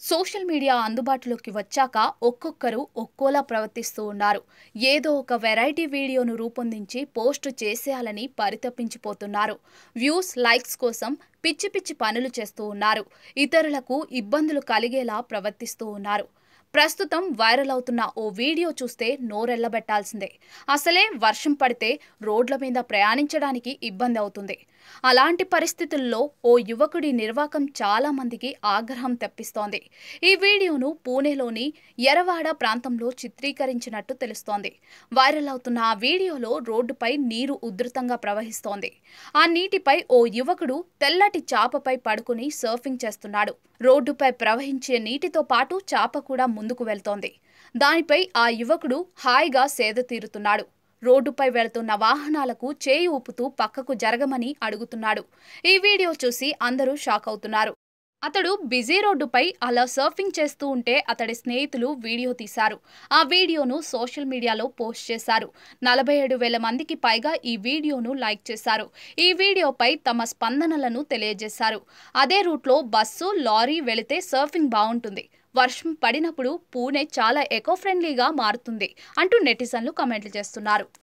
Social media అందుబాటులోకి వచ్చాక ఒక్కొక్కరు ఒక్కోలా ప్రవర్తిస్తూ ఉన్నారు. ఏదో ఒక వెరైటీ వీడియోను రూపొందించి పోస్ట్ చేసేయాలని పరితపించిపోతున్నారు. వ్యూస్, లైక్స్ కోసం పిచ్చి పిచ్చి పనులు చేస్తూ ఉన్నారు. ఇతరులకు ఇబ్బందులు కలిగేలా ప్రవర్తిస్తూ ఉన్నారు. ప్రస్తుతం వైరల్ అవుతున్న ఓ వీడియో చూస్తే నోరెళ్లబెట్టాల్సిందే. అసలే వర్షం పడితే రోడ్ల మీద ప్రయాణించడానికి ఇబ్బంది అవుతుంది. అలాంటి పరిస్థితుల్లో ఓ యువకుడి నిర్వాకం చాలా మందికి ఆగ్రహం తెప్పిస్తోంది. ఈ వీడియోను పూణేలోని యరవాడ ప్రాంతంలో చిత్రీకరించినట్టు తెలుస్తోంది. వైరల్ అవుతున్న ఆ వీడియోలో రోడ్డుపై నీరు ఉధృతంగా ప్రవహిస్తోంది. ఆ నీటిపై ఓ యువకుడు తెల్లటి చాపపై పడుకుని సర్ఫింగ్ చేస్తున్నాడు. రోడ్డుపై ప్రవహించే నీటితో పాటు చాప కూడా ముందుకు వెళ్తోంది. దానిపై ఆ యువకుడు హాయిగా సేద తీరుతున్నాడు. రోడ్డుపై వెళుతున్న వాహనాలకు చేయి ఊపుతూ పక్కకు జరగమని అడుగుతున్నాడు. ఈ వీడియో చూసి అందరూ షాక్ అవుతున్నారు. అతడు బిజీ రోడ్డుపై అలా సర్ఫింగ్ చేస్తూ ఉంటే అతడి స్నేహితులు వీడియో తీశారు. ఆ వీడియోను సోషల్ మీడియాలో పోస్ట్ చేశారు. 47,000 మందికి పైగా ఈ వీడియోను లైక్ చేశారు. ఈ వీడియోపై తమ స్పందనలను తెలియజేశారు. అదే రూట్లో బస్సు, లారీ వెళితే సర్ఫింగ్ బాగుంటుంది. వర్షం పడినప్పుడు పూణే చాలా ఎకో ఫ్రెండ్లీగా మారుతుంది అంటూ నెటిజన్లు కామెంట్లు చేస్తున్నారు.